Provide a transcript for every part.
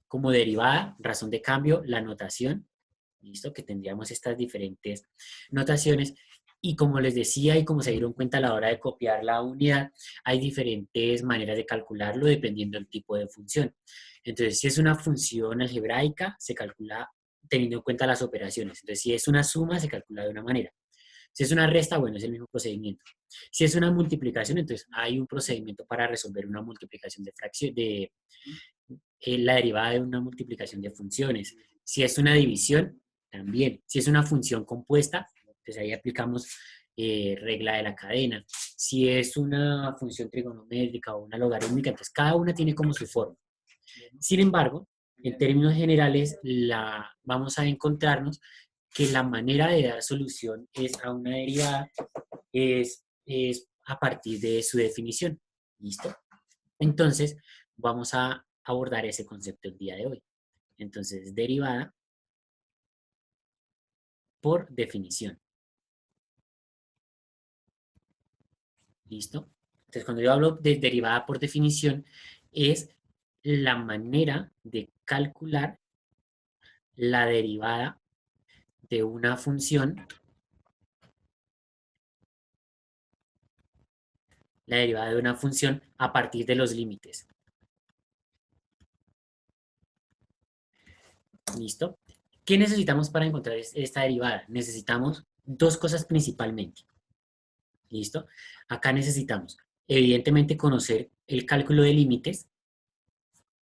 como derivada, razón de cambio, la notación, ¿listo? Que tendríamos estas diferentes notaciones. Y como les decía y como se dieron cuenta a la hora de copiar la unidad, hay diferentes maneras de calcularlo dependiendo del tipo de función. Entonces, si es una función algebraica, se calcula teniendo en cuenta las operaciones. Entonces, si es una suma, se calcula de una manera. Si es una resta, bueno, es el mismo procedimiento. Si es una multiplicación, entonces hay un procedimiento para resolver una multiplicación de fracción, de la derivada de una multiplicación de funciones. Si es una división, también. Si es una función compuesta, pues ahí aplicamos regla de la cadena. Si es una función trigonométrica o una logarítmica, entonces cada una tiene como su forma. Sin embargo, en términos generales, vamos a encontrarnos que la manera de dar solución es a una derivada es a partir de su definición. ¿Listo? Entonces, vamos a abordar ese concepto el día de hoy. Entonces, derivada por definición. ¿Listo? Entonces, cuando yo hablo de derivada por definición, es la manera de calcular la derivada de una función, a partir de los límites. ¿Listo? ¿Qué necesitamos para encontrar esta derivada? Necesitamos dos cosas principalmente. ¿Listo? Acá necesitamos, evidentemente, conocer el cálculo de límites,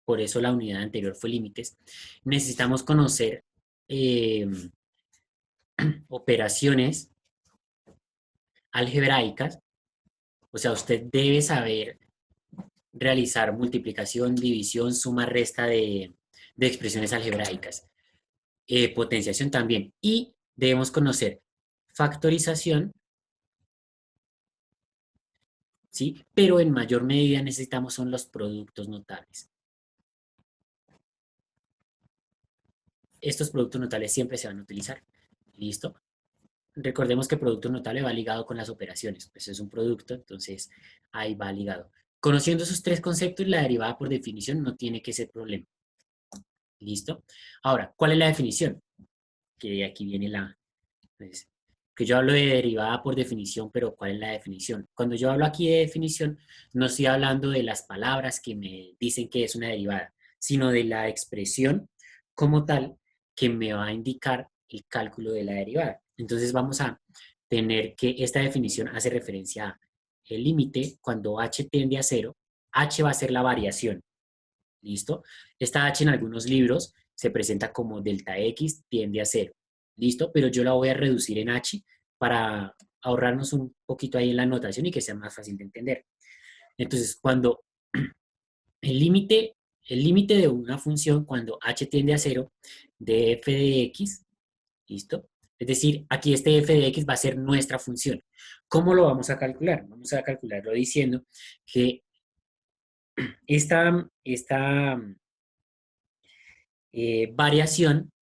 por eso la unidad anterior fue límites. Necesitamos conocer eh, operaciones algebraicas, o sea, usted debe saber realizar multiplicación, división, suma, resta de expresiones algebraicas. Potenciación también. Y debemos conocer factorización, ¿sí? Pero en mayor medida necesitamos son los productos notables. Estos productos notables siempre se van a utilizar. ¿Listo? Recordemos que producto notable va ligado con las operaciones. Pues es un producto, entonces ahí va ligado. Conociendo esos tres conceptos, la derivada por definición no tiene que ser problema. ¿Listo? Ahora, ¿cuál es la definición? Que de aquí viene pues, que yo hablo de derivada por definición, pero ¿cuál es la definición? Cuando yo hablo aquí de definición, no estoy hablando de las palabras que me dicen que es una derivada, sino de la expresión como tal que me va a indicar el cálculo de la derivada. Entonces vamos a tener que esta definición hace referencia a el límite cuando h tiende a cero, h va a ser la variación. ¿Listo? Esta h en algunos libros se presenta como delta x tiende a cero. ¿Listo? Pero yo la voy a reducir en h para ahorrarnos un poquito ahí en la notación y que sea más fácil de entender. Entonces, cuando el límite de una función, cuando h tiende a cero, de f de x, ¿listo? Es decir, aquí este f de x va a ser nuestra función. ¿Cómo lo vamos a calcular? Vamos a calcularlo diciendo que esta variación,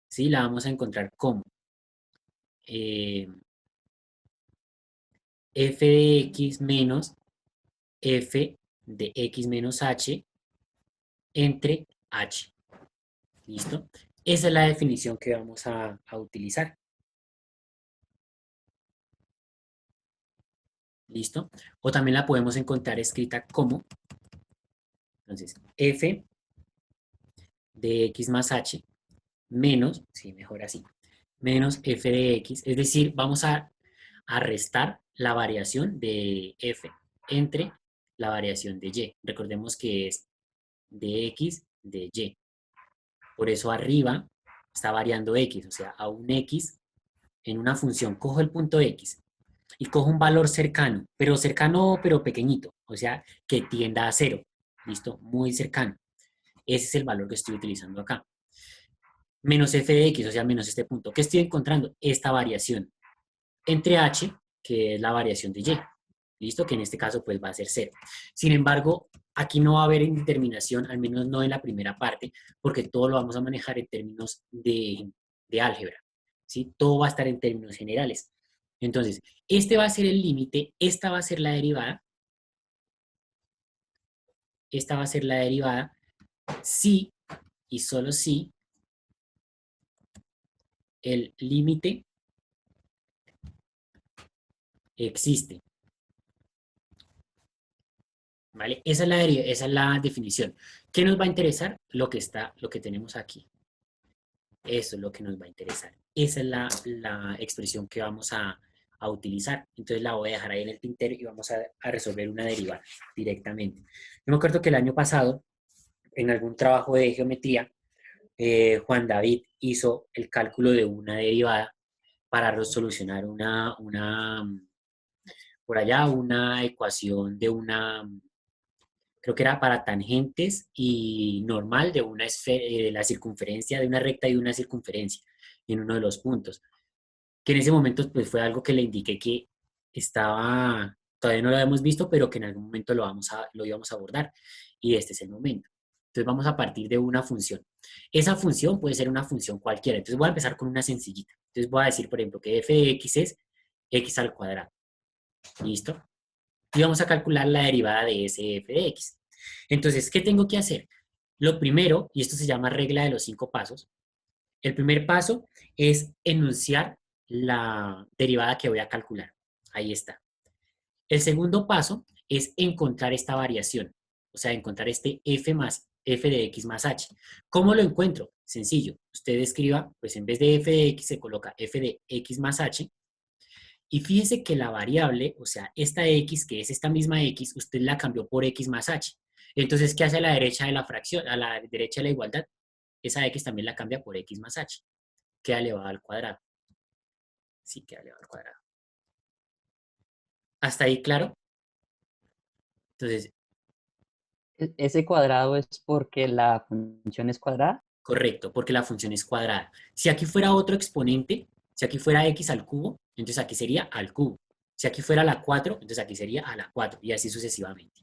¿sí? La vamos a encontrar como f de x menos f de x menos h entre h. ¿Listo? Esa es la definición que vamos a utilizar. ¿Listo? O también la podemos encontrar escrita como, entonces, f de x más h menos, sí, mejor así, menos f de x, es decir, vamos a restar la variación de f entre la variación de y. Recordemos que es de x de y. Por eso arriba está variando x, o sea, a un x en una función cojo el punto x y cojo un valor cercano, pero pequeñito, o sea, que tienda a cero. ¿Listo? Muy cercano. Ese es el valor que estoy utilizando acá. Menos f de x, o sea, menos este punto. ¿Qué estoy encontrando? Esta variación entre h, que es la variación de y. ¿Listo? Que en este caso pues va a ser cero. Sin embargo, aquí no va a haber indeterminación, al menos no en la primera parte, porque todo lo vamos a manejar en términos de álgebra. ¿Sí? Todo va a estar en términos generales. Entonces, este va a ser el límite, esta va a ser la derivada, esta va a ser la derivada si y solo si el límite existe, ¿vale? Esa es la definición. ¿Qué nos va a interesar? Lo que tenemos aquí. Eso es lo que nos va a interesar. Esa es la expresión que vamos a utilizar. Entonces la voy a dejar ahí en el tintero y vamos a resolver una derivada directamente. Yo me acuerdo que el año pasado, en algún trabajo de geometría, Juan David hizo el cálculo de una derivada para solucionar por allá, una ecuación de creo que era para tangentes y normal de una esfera, de la circunferencia de una recta y una circunferencia en uno de los puntos. Que en ese momento pues fue algo que le indiqué que estaba, todavía no lo habíamos visto, pero que en algún momento lo íbamos a abordar. Y este es el momento. Entonces vamos a partir de una función. Esa función puede ser una función cualquiera. Entonces voy a empezar con una sencillita. Entonces voy a decir, por ejemplo, que f de x es x al cuadrado. ¿Listo? Y vamos a calcular la derivada de ese f de x. Entonces, ¿qué tengo que hacer? Lo primero, y esto se llama regla de los 5 pasos, el primer paso es enunciar la derivada que voy a calcular. Ahí está. El segundo paso es encontrar esta variación, o sea, encontrar este f de x más h. ¿Cómo lo encuentro? Sencillo. Usted escriba, pues en vez de f de x se coloca f de x más h. Y fíjese que la variable, o sea, esta x, que es esta misma x, usted la cambió por x más h. Entonces, ¿qué hace a la derecha de la fracción? A la derecha de la igualdad, esa x también la cambia por x más h. Queda elevado al cuadrado. Sí, queda elevado al cuadrado. ¿Hasta ahí claro? Entonces, Ese cuadrado es porque la función es cuadrada. correcto, porque la función es cuadrada. Si aquí fuera otro exponente, si aquí fuera x al cubo, entonces aquí sería al cubo. Si aquí fuera a la 4, entonces aquí sería a la 4 y así sucesivamente.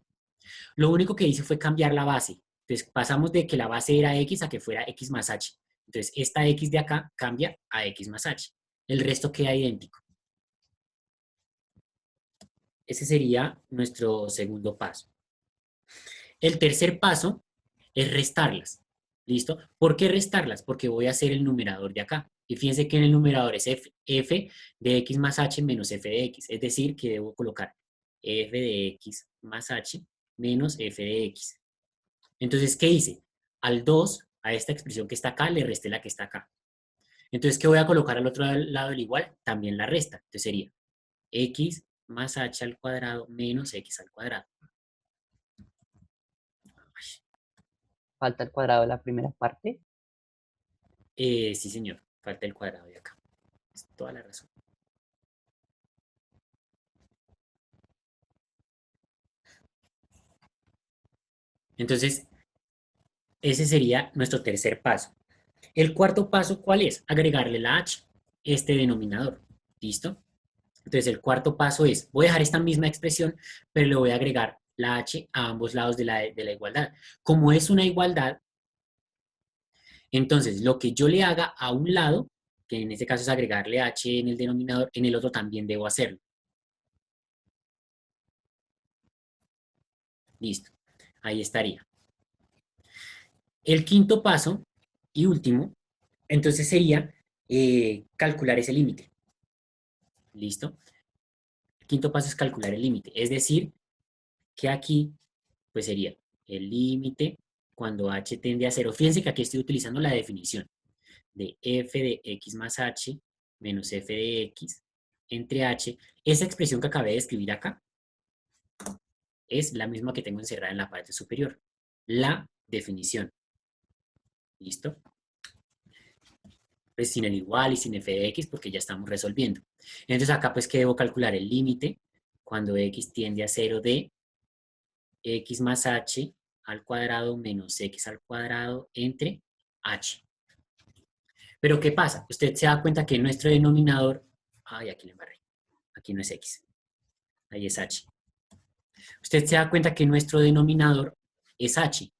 Lo único que hice fue cambiar la base. Entonces pasamos de que la base era x a que fuera x más h. Entonces esta x de acá cambia a x más h. El resto queda idéntico. Ese sería nuestro segundo paso. El tercer paso es restarlas. ¿Listo? ¿Por qué restarlas? Porque voy a hacer el numerador de acá. Y fíjense que en el numerador es f de x más h menos f de x. Es decir, que debo colocar f de x más h menos f de x. Entonces, ¿qué hice? Al 2, a esta expresión que está acá, le resté la que está acá. Entonces, ¿qué voy a colocar al otro lado del igual? También la resta. Entonces sería x más h al cuadrado menos x al cuadrado. Falta el cuadrado de la primera parte. Sí, señor. Falta el cuadrado de acá. Es toda la razón. Entonces, ese sería nuestro tercer paso. El cuarto paso, ¿cuál es? Agregarle la h, este denominador. ¿Listo? Entonces, el cuarto paso es, voy a dejar esta misma expresión, pero le voy a agregar la h a ambos lados de la igualdad. Como es una igualdad, entonces lo que yo le haga a un lado, que en este caso es agregarle h en el denominador, en el otro también debo hacerlo. Listo. Ahí estaría. El quinto paso y último, entonces sería calcular ese límite. ¿Listo? El quinto paso es calcular el límite. Es decir, que aquí pues sería el límite cuando h tiende a cero. Fíjense que aquí estoy utilizando la definición de f de x más h menos f de x entre h. Esa expresión que acabé de escribir acá es la misma que tengo encerrada en la parte superior. La definición. ¿Listo? Pues sin el igual y sin f de x porque ya estamos resolviendo. Entonces acá pues que debo calcular el límite cuando x tiende a 0 de x más h al cuadrado menos x al cuadrado entre h. Pero ¿qué pasa? Usted se da cuenta que nuestro denominador, ay, aquí le embarré, aquí no es x, ahí es h. Usted se da cuenta que nuestro denominador es h.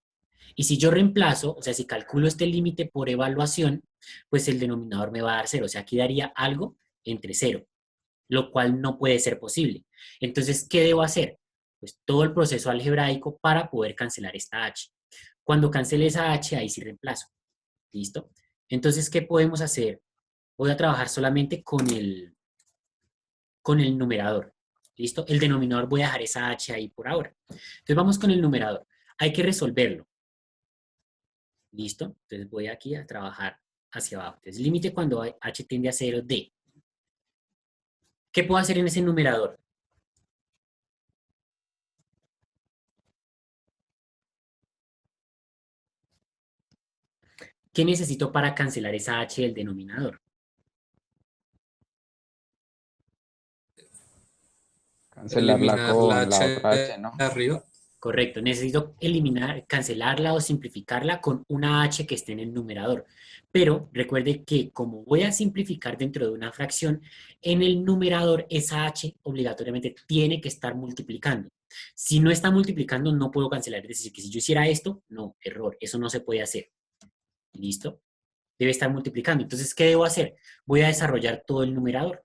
Y si yo reemplazo, o sea, si calculo este límite por evaluación, pues el denominador me va a dar 0. O sea, aquí daría algo entre 0, lo cual no puede ser posible. Entonces, ¿qué debo hacer? Pues todo el proceso algebraico para poder cancelar esta h. Cuando cancele esa h, ahí sí reemplazo. ¿Listo? Entonces, ¿qué podemos hacer? Voy a trabajar solamente con el numerador. ¿Listo? El denominador voy a dejar esa h ahí por ahora. Entonces, vamos con el numerador. Hay que resolverlo. ¿Listo? Entonces, voy aquí a trabajar hacia abajo. Entonces, límite cuando h tiende a 0 de. ¿Qué puedo hacer en ese numerador? ¿Qué necesito para cancelar esa h del denominador? Cancelarla Eliminar la con la H otra H, de ¿no? arriba. Correcto, necesito eliminar, cancelarla o simplificarla con una h que esté en el numerador. Pero recuerde que como voy a simplificar dentro de una fracción, en el numerador esa h obligatoriamente tiene que estar multiplicando. Si no está multiplicando, no puedo cancelar. Es decir, que si yo hiciera esto, no, error, eso no se puede hacer. ¿Listo? Debe estar multiplicando. Entonces, ¿qué debo hacer? Voy a desarrollar todo el numerador.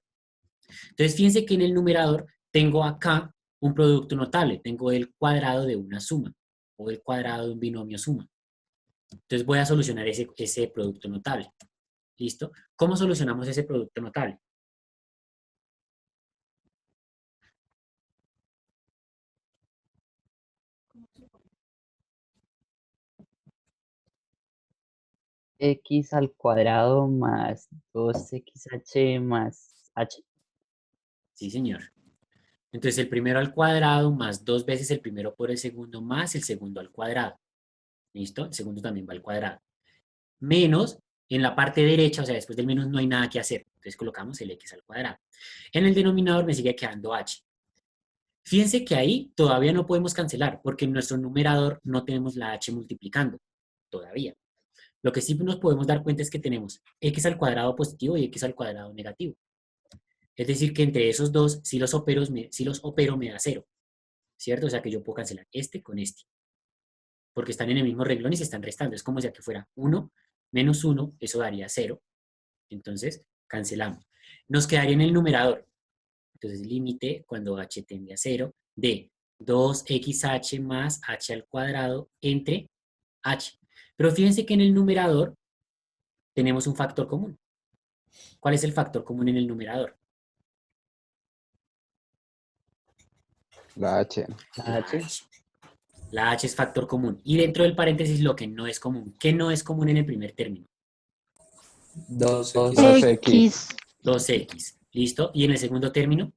Entonces, fíjense que en el numerador tengo acá un producto notable, tengo el cuadrado de una suma o el cuadrado de un binomio suma. Entonces voy a solucionar ese producto notable. ¿Listo? ¿Cómo solucionamos ese producto notable? X al cuadrado más 2xh más h. Sí, señor. Entonces el primero al cuadrado más dos veces el primero por el segundo más el segundo al cuadrado. ¿Listo? El segundo también va al cuadrado. Menos, en la parte derecha, o sea, después del menos no hay nada que hacer. Entonces colocamos el x al cuadrado. En el denominador me sigue quedando h. Fíjense que ahí todavía no podemos cancelar, porque en nuestro numerador no tenemos la h multiplicando, todavía. Lo que sí nos podemos dar cuenta es que tenemos x al cuadrado positivo y x al cuadrado negativo. Es decir, que entre esos dos, si los opero me da cero, ¿cierto? O sea que yo puedo cancelar este con este, porque están en el mismo renglón y se están restando. Es como si aquí fuera 1 menos 1, eso daría 0. Entonces, cancelamos. Nos quedaría en el numerador. Entonces, límite cuando h tiende a 0 de 2xh más h al cuadrado entre h. Pero fíjense que en el numerador tenemos un factor común. ¿Cuál es el factor común en el numerador? La H. La La h. h. La h es factor común. Y dentro del paréntesis lo que no es común. ¿Qué no es común en el primer término? 2x. 2X. 2x. ¿Listo? Y en el segundo término,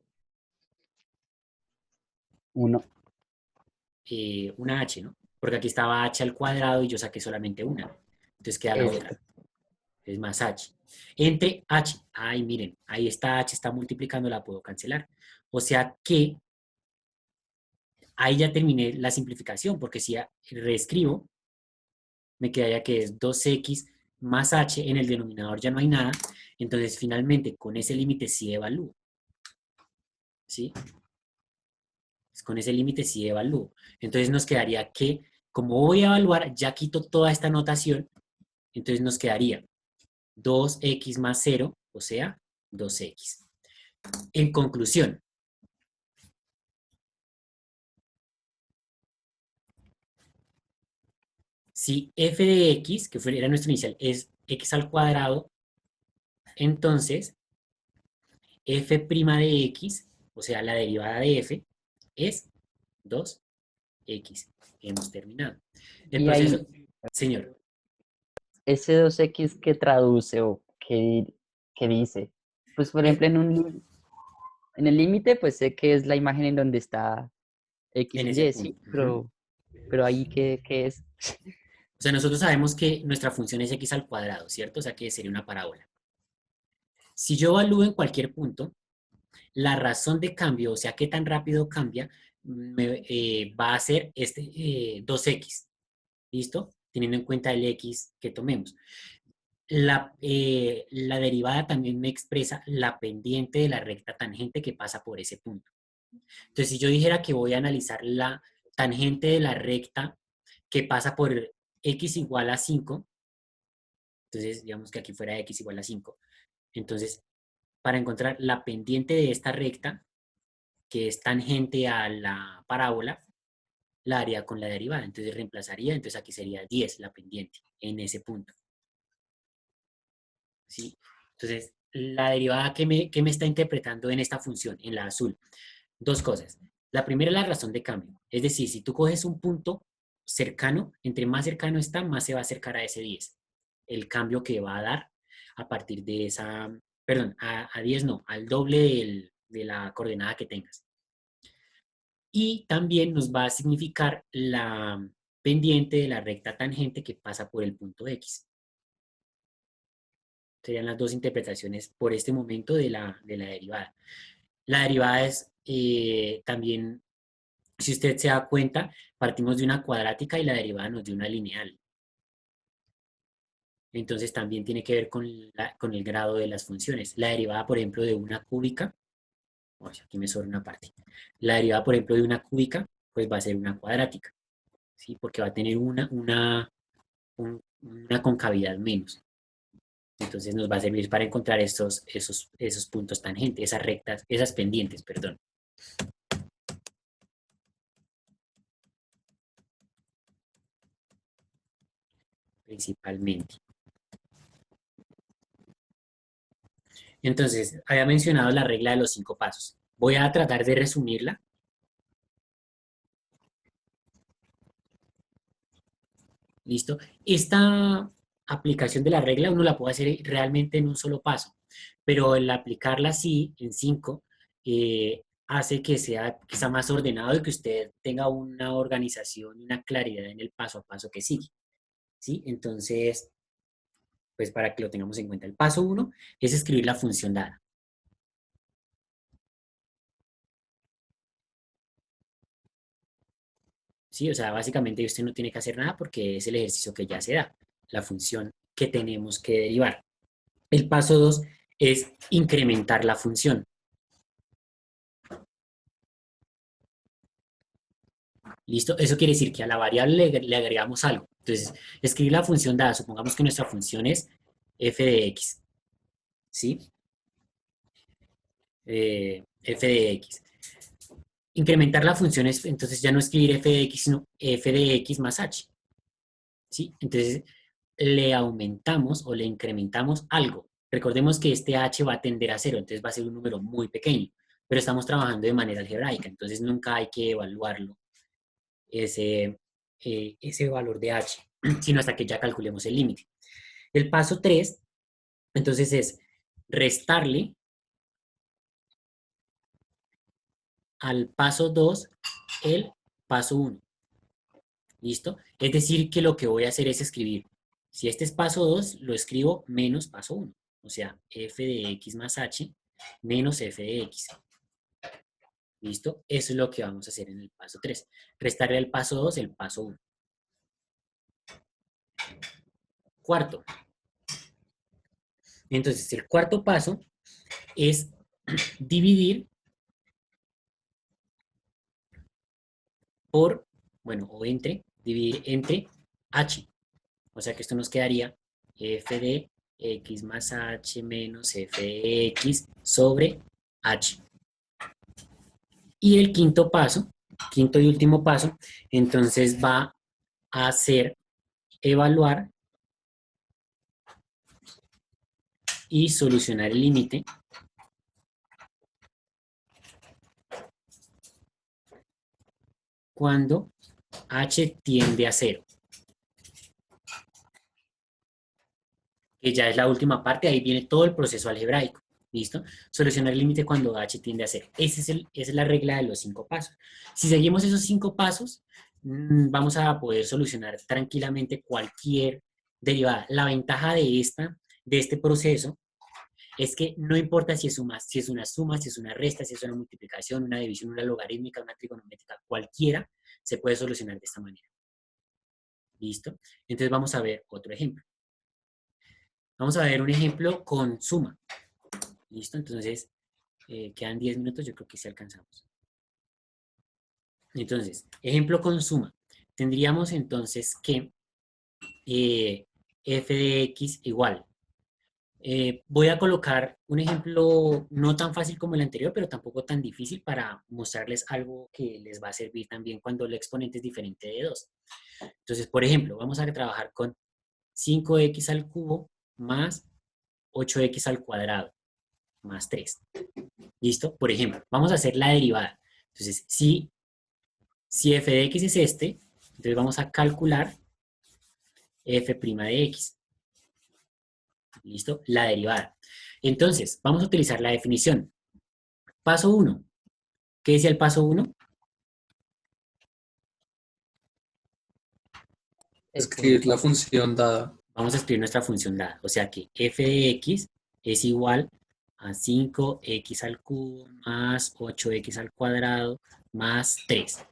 1. una h, ¿no? Porque aquí estaba h al cuadrado y yo saqué solamente una. Entonces queda la otra. Es más h. Entre h, ay, miren, ahí está h, está multiplicando, la puedo cancelar. O sea que ahí ya terminé la simplificación, porque si reescribo, me queda ya que es 2x más h, en el denominador ya no hay nada, entonces finalmente con ese límite sí evalúo, ¿sí? Con ese límite sí evalúo. Entonces nos quedaría que, como voy a evaluar, ya quito toda esta notación, entonces nos quedaría 2x más 0, o sea, 2x. En conclusión, si f de x, que era nuestro inicial, es x al cuadrado, entonces f' de x, o sea, la derivada de f, es 2x. Hemos terminado. El Y proceso, ahí, señor, ese 2x que traduce o que dice. Pues por eh, ejemplo, en el límite, pues sé que es la imagen en donde está X en y ese Y, sí, punto. Ujú. pero ahí qué es. O sea, nosotros sabemos que nuestra función es x al cuadrado, ¿cierto? O sea, que sería una parábola. Si yo evalúo en cualquier punto, la razón de cambio, o sea, qué tan rápido cambia, va a ser 2x, ¿listo? Teniendo en cuenta el x que tomemos. La derivada también me expresa la pendiente de la recta tangente que pasa por ese punto. Entonces, si yo dijera que voy a analizar la tangente de la recta que pasa por x igual a 5, entonces digamos que aquí fuera x igual a 5, entonces para encontrar la pendiente de esta recta, que es tangente a la parábola, la haría con la derivada. Entonces reemplazaría, entonces aquí sería 10 la pendiente en ese punto. ¿Sí? Entonces, la derivada que me está interpretando en esta función, en la azul, dos cosas. La primera es la razón de cambio. Es decir, si tú coges un punto cercano, entre más cercano está, más se va a acercar a ese 10. El cambio que va a dar a partir de esa, perdón, a 10 no, al doble de la coordenada que tengas. Y también nos va a significar la pendiente de la recta tangente que pasa por el punto X. Serían las dos interpretaciones por este momento de la derivada. La derivada es también, si usted se da cuenta, partimos de una cuadrática y la derivada nos dio una lineal. Entonces también tiene que ver con el grado de las funciones. La derivada, por ejemplo, de una cúbica, aquí me sobra una parte. La derivada, por ejemplo, de una cúbica, pues va a ser una cuadrática, ¿sí? Porque va a tener una concavidad menos. Entonces nos va a servir para encontrar esos puntos tangentes, esas rectas, esas pendientes, perdón. Principalmente. Entonces, había mencionado la regla de los 5 pasos. Voy a tratar de resumirla. ¿Listo? Esta aplicación de la regla uno la puede hacer realmente en un solo paso, pero el aplicarla así, en 5, hace que sea más ordenado y que usted tenga una organización, una claridad en el paso a paso que sigue. ¿Sí? Entonces, pues para que lo tengamos en cuenta. El paso 1 es escribir la función dada. ¿Sí? O sea, básicamente usted no tiene que hacer nada porque es el ejercicio que ya se da, la función que tenemos que derivar. El paso 2 es incrementar la función. ¿Listo? Eso quiere decir que a la variable le agregamos algo. Entonces, escribir la función dada, supongamos que nuestra función es f de x, ¿sí? F de x. Incrementar la función es, entonces, ya no escribir f de x, sino f de x más h, ¿sí? Entonces, le aumentamos o le incrementamos algo. Recordemos que este h va a tender a 0, entonces va a ser un número muy pequeño, pero estamos trabajando de manera algebraica, entonces nunca hay que evaluarlo, ese valor de h, sino hasta que ya calculemos el límite. El paso 3, entonces, es restarle al paso 2 el paso 1. ¿Listo? Es decir, que lo que voy a hacer es escribir, si este es paso 2, lo escribo menos paso 1. O sea, f de x más h menos f de x. ¿Listo? Eso es lo que vamos a hacer en el paso 3. Restarle al paso 2 el paso 1. Cuarto. Entonces, el cuarto paso es dividir por, bueno, o entre, dividir entre h. O sea que esto nos quedaría f de x más h menos f de x sobre h. Y el quinto paso, quinto y último paso, entonces va a ser evaluar y solucionar el límite cuando h tiende a 0. Que ya es la última parte, ahí viene todo el proceso algebraico. ¿Listo? Solucionar el límite cuando h tiende a 0. Esa es la regla de los 5 pasos. Si seguimos esos 5 pasos, vamos a poder solucionar tranquilamente cualquier derivada. La ventaja de este proceso es que no importa si es una suma, si es una resta, si es una multiplicación, una división, una logarítmica, una trigonométrica, cualquiera se puede solucionar de esta manera. ¿Listo? Entonces vamos a ver otro ejemplo. Vamos a ver un ejemplo con suma. ¿Listo? Entonces, quedan 10 minutos, yo creo que sí alcanzamos. Entonces, ejemplo con suma. Tendríamos entonces que f de x igual Voy a colocar un ejemplo no tan fácil como el anterior, pero tampoco tan difícil para mostrarles algo que les va a servir también cuando el exponente es diferente de 2. Entonces, por ejemplo, vamos a trabajar con 5x al cubo más 8x al cuadrado más 3. ¿Listo? Por ejemplo, vamos a hacer la derivada. Entonces, si f de x es este, entonces vamos a calcular f' de x. ¿Listo? La derivada. Entonces, vamos a utilizar la definición. Paso 1. ¿Qué decía el paso 1? Escribir Escribir la función dada. Vamos a escribir nuestra función dada. O sea que f de x es igual a 5x al cubo más 8x al cuadrado más 3.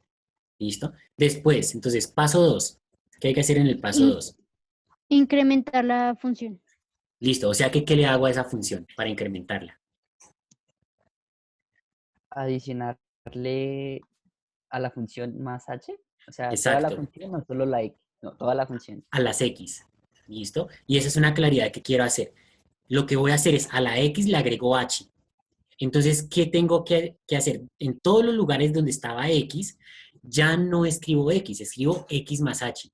¿Listo? Después, entonces, paso 2. ¿Qué hay que hacer en el paso 2? Incrementar la función. Listo. O sea que, ¿qué le hago a esa función para incrementarla? adicionarle a la función más h, o sea, toda la Exacto. función, no solo la x, no, toda la función. A las x. ¿Listo? Y esa es una claridad que quiero hacer. Lo que voy a hacer es a la x le agrego h. Entonces, ¿qué tengo que hacer? En todos los lugares donde estaba x, ya no escribo x, escribo x más h.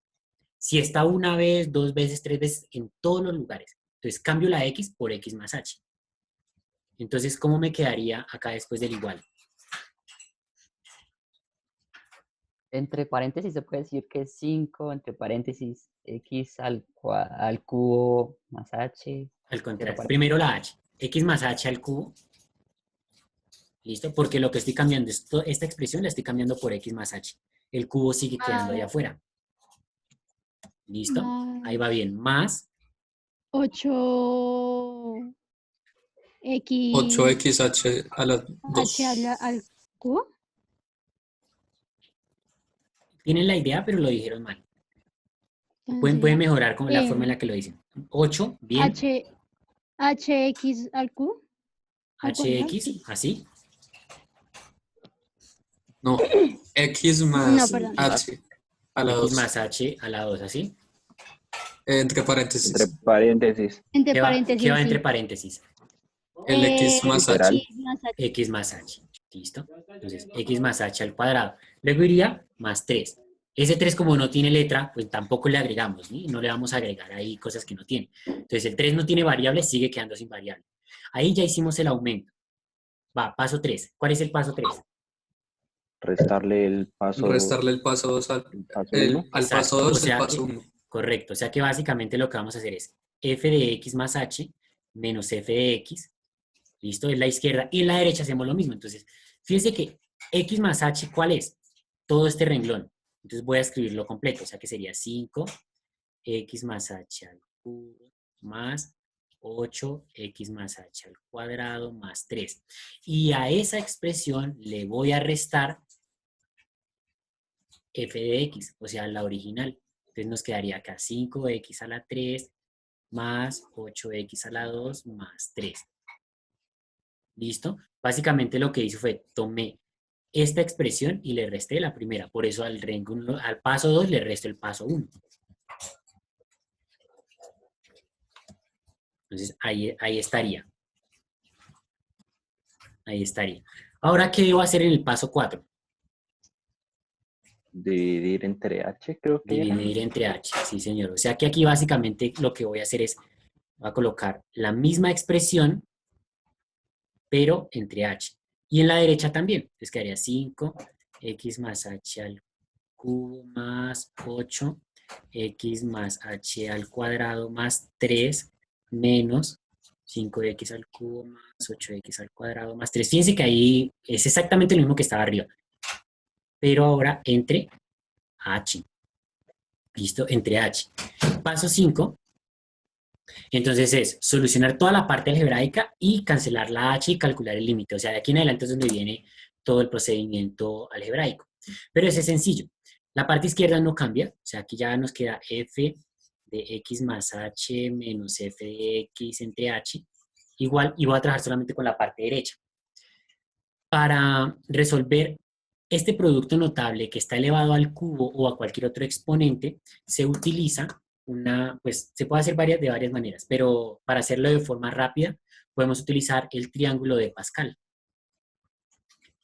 Si está una vez, dos veces, tres veces, en todos los lugares. Entonces, cambio la x por x más h. Entonces, ¿cómo me quedaría acá después del igual? Entre paréntesis se puede decir que es 5, entre paréntesis, x al cubo más h. Al contrario, Cierro primero la h. X más h al cubo. ¿Listo? Porque lo que estoy cambiando, esta expresión la estoy cambiando por x más h. El cubo sigue quedando allá afuera. ¿Listo? Ahí va bien. Más 8x 8xh a la 2. h al cubo. tienen la idea, pero lo dijeron mal. Pueden Entonces, mejorar con la forma en la que lo dicen. 8, bien. hx al cubo. al cuadrado, hx, sí. así. No, x No, más perdón. h a la X 2. más h a la 2, así. Entre paréntesis. Entre paréntesis. Entre ¿Qué paréntesis. va sí. entre paréntesis? El x más h. Literal. X más h. X más h. ¿Listo? Entonces, x más h al cuadrado. Luego iría más 3. Ese 3 como no tiene letra, pues tampoco le agregamos, ¿sí? No le vamos a agregar ahí cosas que no tiene. Entonces, el 3 no tiene variable, sigue quedando sin variable. Ahí ya hicimos el aumento. Va, paso 3. ¿Cuál es el paso 3? Restarle el paso. Restarle el paso 2 al, El paso uno. al Exacto, paso 2 o el sea paso que- 1. Correcto. O sea que básicamente lo que vamos a hacer es f de x más h menos f de x. ¿Listo? Es la izquierda. Y en la derecha hacemos lo mismo. Entonces, fíjense que x más h, ¿cuál es? Todo este renglón. Entonces voy a escribirlo completo. O sea que sería 5x más h al cubo más 8x más h al cuadrado más 3. Y a esa expresión le voy a restar f de x, o sea, la original. Entonces nos quedaría acá 5x a la 3 más 8x a la 2 más 3. ¿Listo? Básicamente lo que hice fue tomé esta expresión y le resté la primera. Por eso al paso 2 le resto el paso 1. Entonces ahí estaría. Ahí estaría. Ahora, ¿qué debo hacer en el paso 4? Dividir entre h, creo que era. Dividir entre h. Sí, señor. O sea que aquí básicamente lo que voy a hacer es, voy a colocar la misma expresión, pero entre h. Y en la derecha también. Entonces quedaría 5x más h al cubo más 8x más h al cuadrado más 3 menos 5x al cubo más 8x al cuadrado más 3. Fíjense que ahí es exactamente lo mismo que estaba arriba. Pero ahora entre h. ¿Listo? Entre h. Paso 5. Entonces es solucionar toda la parte algebraica y cancelar la h y calcular el límite. O sea, de aquí en adelante es donde viene todo el procedimiento algebraico. Pero ese es sencillo. La parte izquierda no cambia. O sea, aquí ya nos queda f de x más h menos f de x entre h. Igual, y voy a trabajar solamente con la parte derecha. Para resolver este producto notable que está elevado al cubo o a cualquier otro exponente, se utiliza pues se puede hacer de varias maneras, pero para hacerlo de forma rápida, podemos utilizar el triángulo de Pascal.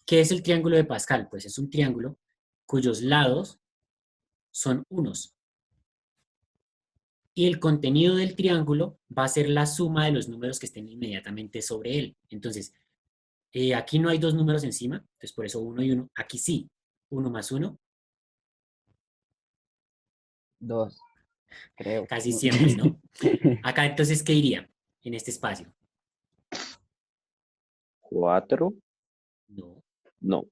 ¿Qué es el triángulo de Pascal? Pues es un triángulo cuyos lados son unos. Y el contenido del triángulo va a ser la suma de los números que estén inmediatamente sobre él. Entonces, aquí no hay dos números encima, entonces por eso 1 y 1. Aquí sí, 1 más 1, 2, creo. casi No. siempre, ¿no? Acá entonces, ¿qué iría en este espacio? 4, No, no,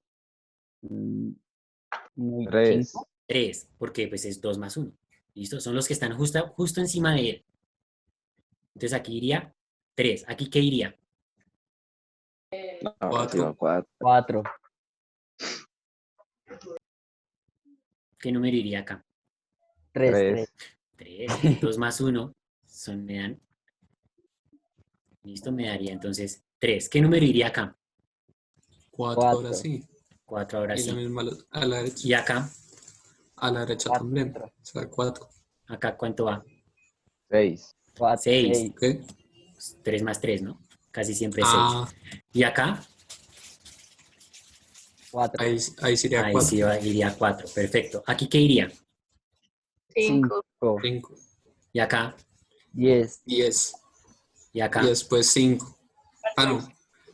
Mm, muy 3, 5. 3, porque pues es 2 más 1. ¿Listo? Son los que están justo encima de él. Entonces aquí iría 3. ¿Aquí qué iría? ahora sí va 4. 4, 4. ¿Qué número iría acá? 3, 3. 3, 3. 2 más 1 me dan. Listo, me daría entonces 3. ¿Qué número iría acá? 4 ahora 4. sí. 4 ahora Y la sí. misma a la derecha. ¿Y acá? A la derecha también. 4. O sea, 4. ¿Acá cuánto va? 6, 4. 6. 6. ¿Ok? 3 más 3, ¿no? Casi siempre es 6. Ah, ¿Y acá? 4. ahí sería Ahí 4. sí iría 4. Perfecto. ¿Aquí qué iría? 5. 5. ¿Y acá? 10. 10. ¿Y Y acá? después 5. Ah, no.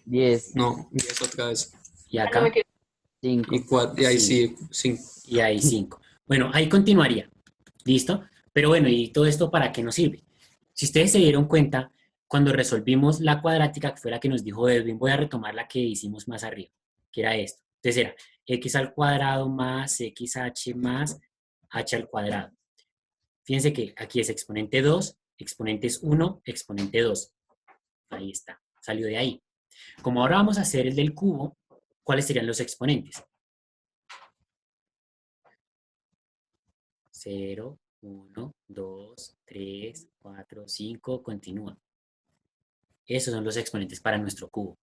10. No, 10 otra vez. ¿Y acá? 5. Y ahí 5. sí, 5. Y ahí 5. Bueno, ahí continuaría. ¿Listo? Pero bueno, ¿y todo esto para qué nos sirve? Si ustedes se dieron cuenta, cuando resolvimos la cuadrática, que fue la que nos dijo Edwin, voy a retomar la que hicimos más arriba, que era esto. Entonces era x al cuadrado más xh más h al cuadrado. Fíjense que aquí es exponente 2, exponente es 1, exponente 2. Ahí está, salió de ahí. Como ahora vamos a hacer el del cubo, ¿cuáles serían los exponentes? 0, 1, 2, 3, 4, 5, continúa. Esos son los exponentes para nuestro cubo.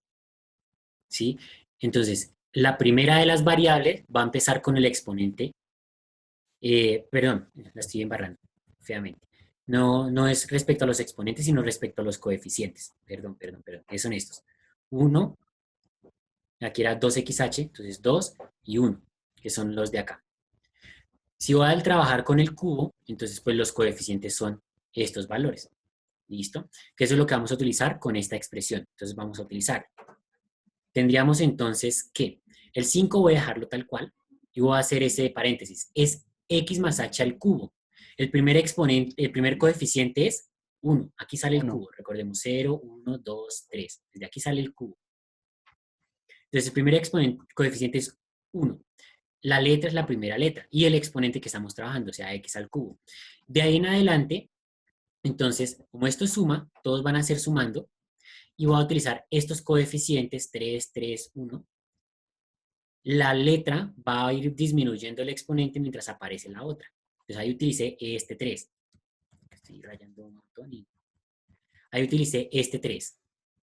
¿Sí? Entonces, la primera de las variables va a empezar con el exponente, perdón, la estoy embarrando, feamente. No es respecto a los exponentes, sino respecto a los coeficientes. Perdón, ¿qué son estos? 1, aquí era 2xh, entonces 2 y 1, que son los de acá. Si voy a trabajar con el cubo, entonces pues los coeficientes son estos valores. ¿Listo? Que eso es lo que vamos a utilizar con esta expresión. Entonces vamos a utilizar. Tendríamos entonces que el 5 voy a dejarlo tal cual y voy a hacer ese paréntesis. Es x más h al cubo. El primer exponente, el primer coeficiente es 1. Aquí sale el 1. cubo. Recordemos 0, 1, 2, 3. Desde aquí sale el cubo. Entonces el primer exponente, coeficiente es 1. La letra es la primera letra y el exponente que estamos trabajando, o sea, x al cubo. De ahí en adelante, entonces, como esto es suma, todos van a ser sumando y voy a utilizar estos coeficientes 3, 3, 1. La letra va a ir disminuyendo el exponente mientras aparece la otra. Entonces ahí utilicé este 3. Estoy rayando un montón y ahí utilicé este 3.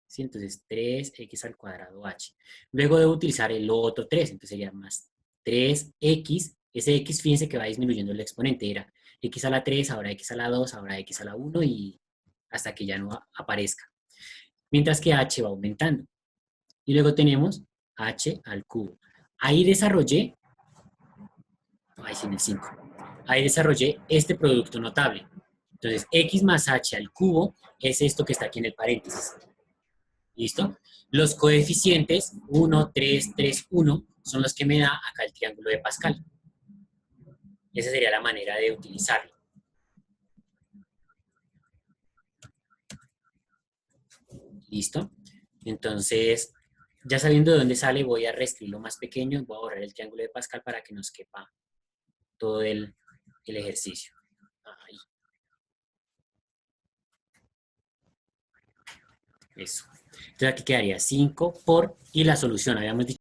¿Sí? Entonces 3x al cuadrado h. Luego debo utilizar el otro 3, entonces sería más 3x. Ese x, fíjense que va disminuyendo el exponente. Era x a la 3, ahora x a la 2, ahora x a la 1 y hasta que ya no aparezca. Mientras que h va aumentando. Y luego tenemos h al cubo. Ahí desarrollé, ahí sí en el 5, ahí desarrollé este producto notable. Entonces, x más h al cubo es esto que está aquí en el paréntesis. ¿Listo? Los coeficientes 1, 3, 3, 1 son los que me da acá el triángulo de Pascal. Esa sería la manera de utilizarlo. ¿Listo? Entonces, ya sabiendo de dónde sale, voy a reescribirlo más pequeño, voy a borrar el triángulo de Pascal para que nos quepa todo el ejercicio. Ahí. Eso. Entonces aquí quedaría 5 por, y la solución, habíamos dicho